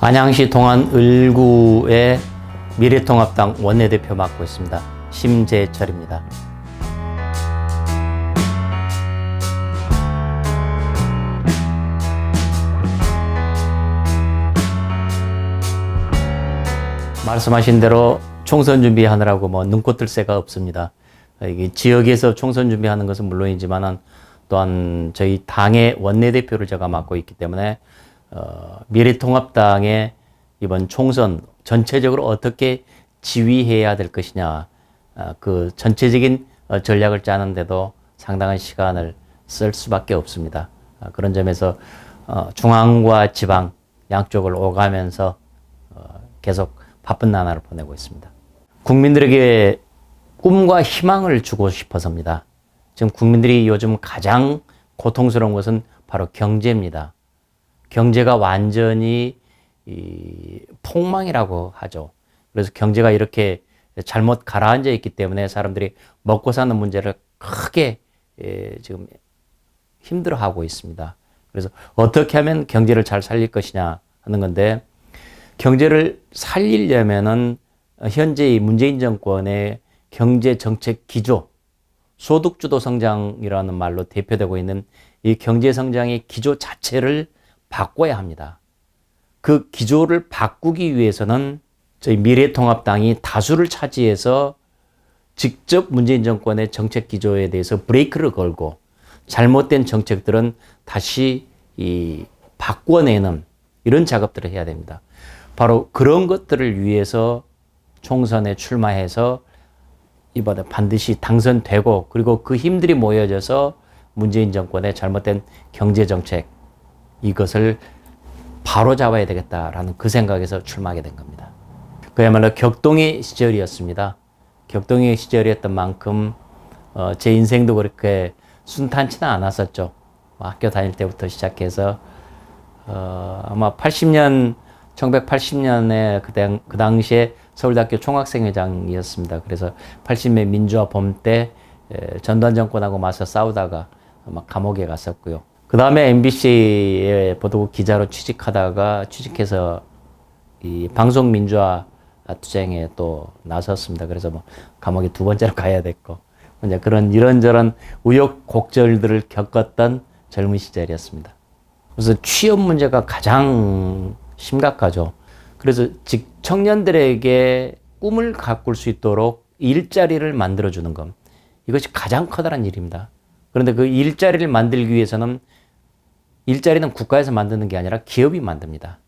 안양시 동안 을구의 미래통합당 원내대표 맡고 있습니다. 심재철입니다. 말씀하신 대로 총선 준비하느라고 눈코 뜰 새가 없습니다. 이게 지역에서 총선 준비하는 것은 물론이지만은 또한 저희 당의 원내대표를 제가 맡고 있기 때문에 미래통합당의 이번 총선 전체적으로 어떻게 지휘해야 될 것이냐, 그 전체적인 전략을 짜는데도 상당한 시간을 쓸 수밖에 없습니다. 그런 점에서 중앙과 지방 양쪽을 오가면서 계속 바쁜 나날을 보내고 있습니다. 국민들에게 꿈과 희망을 주고 싶어서입니다. 지금 국민들이 요즘 가장 고통스러운 것은 바로 경제입니다. 경제가 완전히 폭망이라고 하죠. 그래서 경제가 이렇게 잘못 가라앉아 있기 때문에 사람들이 먹고 사는 문제를 크게 지금 힘들어하고 있습니다. 그래서 어떻게 하면 경제를 잘 살릴 것이냐 하는 건데, 경제를 살리려면은 현재 문재인 정권의 경제 정책 기조, 소득주도 성장이라는 말로 대표되고 있는 이 경제 성장의 기조 자체를 바꿔야 합니다. 그 기조를 바꾸기 위해서는 저희 미래통합당이 다수를 차지해서 직접 문재인 정권의 정책 기조에 대해서 브레이크를 걸고 잘못된 정책들은 다시 바꿔내는 이런 작업들을 해야 됩니다. 바로 그런 것들을 위해서 총선에 출마해서 이번에 반드시 당선되고, 그리고 그 힘들이 모여져서 문재인 정권의 잘못된 경제정책, 이것을 바로 잡아야 되겠다라는 그 생각에서 출마하게 된 겁니다. 그야말로 격동의 시절이었습니다. 격동의 시절이었던 만큼 제 인생도 그렇게 순탄치는 않았었죠. 학교 다닐 때부터 시작해서 아마 1980년에 그 당시에 서울대학교 총학생회장이었습니다. 그래서 80년 민주화 봄 때 전두환 정권하고 맞서 싸우다가 감옥에 갔었고요. 그 다음에 MBC의 보도국 기자로 취직해서 이 방송 민주화 투쟁에 또 나섰습니다. 그래서 감옥에 두 번째로 가야 됐고, 이제 그런 이런저런 우여곡절들을 겪었던 젊은 시절이었습니다. 그래서 취업 문제가 가장 심각하죠. 그래서 청년들에게 꿈을 가꿀 수 있도록 일자리를 만들어주는 것, 이것이 가장 커다란 일입니다. 그런데 그 일자리를 만들기 위해서는 일자리는 국가에서 만드는 게 아니라 기업이 만듭니다.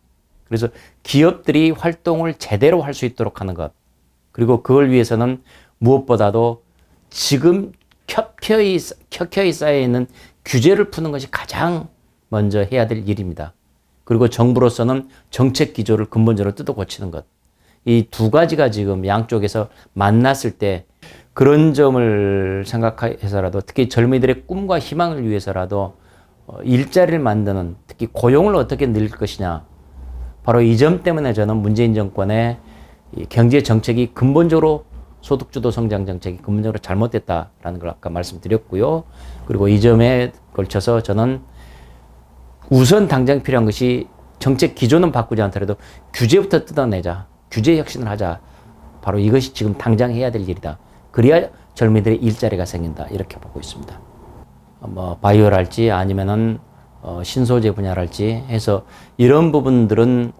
그래서 기업들이 활동을 제대로 할 수 있도록 하는 것, 그리고 그걸 위해서는 무엇보다도 지금 켜켜이 쌓여있는 규제를 푸는 것이 가장 먼저 해야 될 일입니다. 그리고 정부로서는 정책 기조를 근본적으로 뜯어 고치는 것. 이 두 가지가 지금 양쪽에서 만났을 때 그런 점을 생각해서라도, 특히 젊은이들의 꿈과 희망을 위해서라도 일자리를 만드는, 특히 고용을 어떻게 늘릴 것이냐. 바로 이 점 때문에 저는 문재인 정권의 경제 정책이 근본적으로, 소득주도 성장 정책이 근본적으로 잘못됐다라는 걸 아까 말씀드렸고요. 그리고 이 점에 걸쳐서 저는 우선 당장 필요한 것이 정책 기조는 바꾸지 않더라도 규제부터 뜯어내자. 규제 혁신을 하자. 바로 이것이 지금 당장 해야 될 일이다. 그래야 젊은이들의 일자리가 생긴다. 이렇게 보고 있습니다. 바이오랄지 아니면은 신소재 분야랄지 해서 이런 부분들은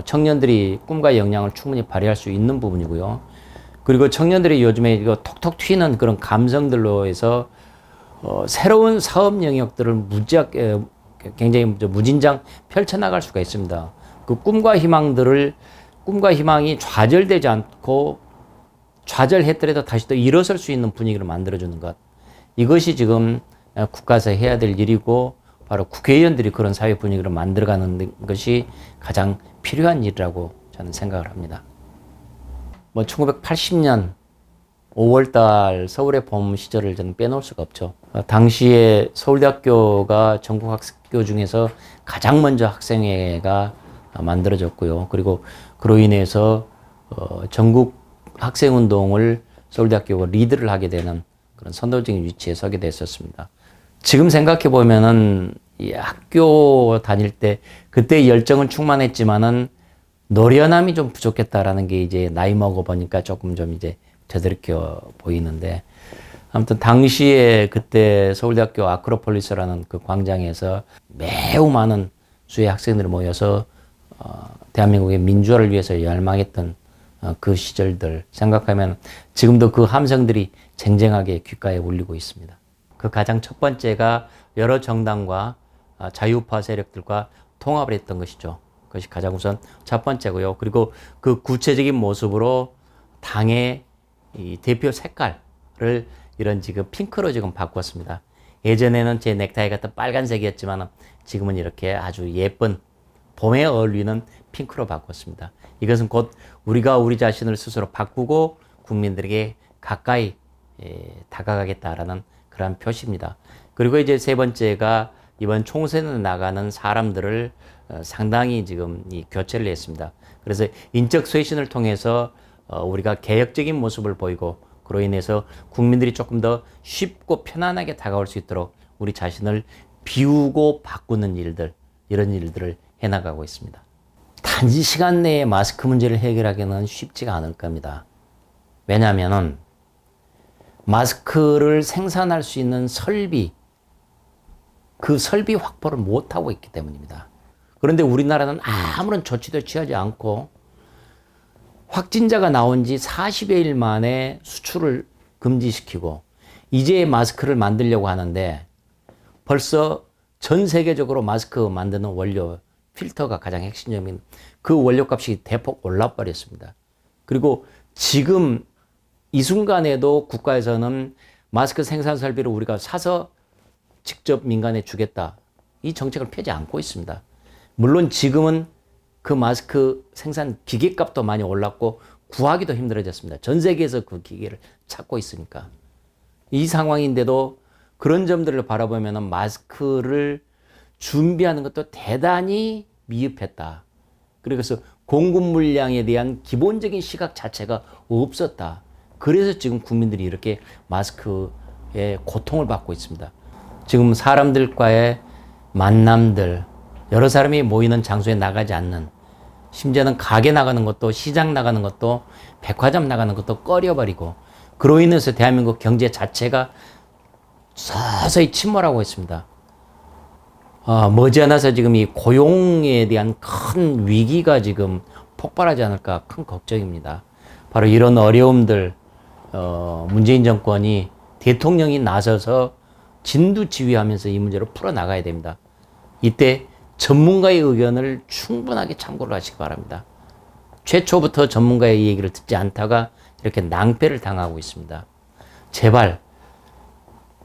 청년들이 꿈과 역량을 충분히 발휘할 수 있는 부분이고요. 그리고 청년들이 요즘에 이거 톡톡 튀는 그런 감성들로 해서 새로운 사업 영역들을 굉장히 무진장 펼쳐나갈 수가 있습니다. 그 꿈과 희망이 좌절되지 않고, 좌절했더라도 다시 또 일어설 수 있는 분위기를 만들어주는 것. 이것이 지금 국가에서 해야 될 일이고, 바로 국회의원들이 그런 사회 분위기를 만들어가는 것이 가장 필요한 일이라고 저는 생각을 합니다. 1980년 5월달 서울의 봄 시절을 저는 빼놓을 수가 없죠. 당시에 서울대학교가 전국 학교 중에서 가장 먼저 학생회가 만들어졌고요. 그리고 그로 인해서 전국 학생운동을 서울대학교가 리드를 하게 되는 그런 선도적인 위치에 서게 됐었습니다. 지금 생각해 보면은 이 학교 다닐 때 그때 열정은 충만했지만은 노련함이 좀 부족했다라는 게 이제 나이 먹어 보니까 조금 좀 이제 되돌이켜 보이는데, 아무튼 당시에 그때 서울대학교 아크로폴리스라는 그 광장에서 매우 많은 수의 학생들이 모여서 대한민국의 민주화를 위해서 열망했던 그 시절들 생각하면 지금도 그 함성들이 쟁쟁하게 귓가에 울리고 있습니다. 그 가장 첫 번째가 여러 정당과 자유우파 세력들과 통합을 했던 것이죠. 그것이 가장 우선 첫 번째고요. 그리고 그 구체적인 모습으로 당의 이 대표 색깔을 이런 지금 핑크로 지금 바꿨습니다. 예전에는 제 넥타이 같은 빨간색이었지만 지금은 이렇게 아주 예쁜 봄에 어울리는 핑크로 바꿨습니다. 이것은 곧 우리가 우리 자신을 스스로 바꾸고 국민들에게 가까이 다가가겠다라는 그런 표시입니다. 그리고 이제 세 번째가 이번 총선에 나가는 사람들을 상당히 지금 이 교체를 했습니다. 그래서 인적 쇄신을 통해서 우리가 개혁적인 모습을 보이고, 그로 인해서 국민들이 조금 더 쉽고 편안하게 다가올 수 있도록 우리 자신을 비우고 바꾸는 일들, 이런 일들을 해나가고 있습니다. 단지 시간 내에 마스크 문제를 해결하기는 쉽지가 않을 겁니다. 왜냐하면 마스크를 생산할 수 있는 설비, 그 설비 확보를 못하고 있기 때문입니다. 그런데 우리나라는 아무런 조치도 취하지 않고 확진자가 나온 지 40여일 만에 수출을 금지시키고 이제 마스크를 만들려고 하는데, 벌써 전 세계적으로 마스크 만드는 원료, 필터가 가장 핵심적인 그 원료값이 대폭 올라버렸습니다. 그리고 지금 이 순간에도 국가에서는 마스크 생산 설비를 우리가 사서 직접 민간에 주겠다, 이 정책을 펴지 않고 있습니다. 물론 지금은 그 마스크 생산 기계값도 많이 올랐고 구하기도 힘들어졌습니다. 전 세계에서 그 기계를 찾고 있으니까. 이 상황인데도 그런 점들을 바라보면 마스크를 준비하는 것도 대단히 미흡했다. 그래서 공급 물량에 대한 기본적인 시각 자체가 없었다. 그래서 지금 국민들이 이렇게 마스크에 고통을 받고 있습니다. 지금 사람들과의 만남들, 여러 사람이 모이는 장소에 나가지 않는, 심지어는 가게 나가는 것도, 시장 나가는 것도, 백화점 나가는 것도 꺼려버리고, 그로 인해서 대한민국 경제 자체가 서서히 침몰하고 있습니다. 머지않아서 지금 이 고용에 대한 큰 위기가 지금 폭발하지 않을까 큰 걱정입니다. 바로 이런 어려움들, 문재인 정권이, 대통령이 나서서 진두지휘하면서 이 문제를 풀어나가야 됩니다. 이때 전문가의 의견을 충분하게 참고를 하시기 바랍니다. 최초부터 전문가의 얘기를 듣지 않다가 이렇게 낭패를 당하고 있습니다. 제발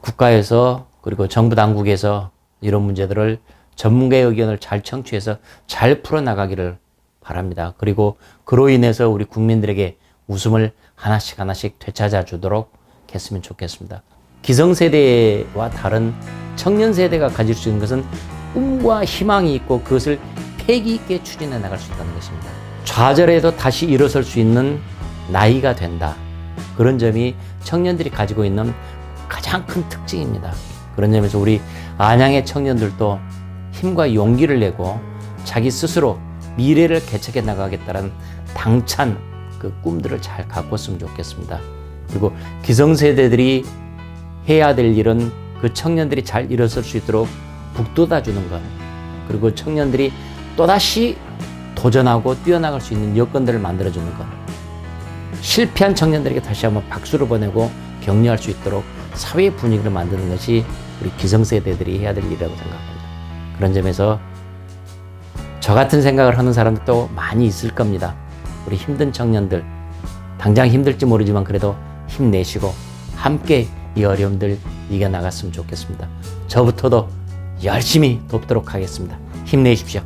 국가에서, 그리고 정부 당국에서 이런 문제들을 전문가의 의견을 잘 청취해서 잘 풀어나가기를 바랍니다. 그리고 그로 인해서 우리 국민들에게 웃음을 하나씩 하나씩 되찾아 주도록 했으면 좋겠습니다. 기성세대와 다른 청년세대가 가질 수 있는 것은 꿈과 희망이 있고 그것을 패기 있게 추진해 나갈 수 있다는 것입니다. 좌절해도 다시 일어설 수 있는 나이가 된다. 그런 점이 청년들이 가지고 있는 가장 큰 특징입니다. 그런 점에서 우리 안양의 청년들도 힘과 용기를 내고 자기 스스로 미래를 개척해 나가겠다는 당찬 그 꿈들을 잘 갖고있으면 좋겠습니다. 그리고 기성세대들이 해야 될 일은 그 청년들이 잘 일어설 수 있도록 북돋아 주는 것, 그리고 청년들이 또다시 도전하고 뛰어나갈 수 있는 여건들을 만들어 주는 것, 실패한 청년들에게 다시 한번 박수를 보내고 격려할 수 있도록 사회 분위기를 만드는 것이 우리 기성세대들이 해야 될 일이라고 생각합니다. 그런 점에서 저 같은 생각을 하는 사람들도 많이 있을 겁니다. 우리 힘든 청년들, 당장 힘들지 모르지만 그래도 힘내시고 함께 이 어려움들 이겨나갔으면 좋겠습니다. 저부터도 열심히 돕도록 하겠습니다. 힘내십시오.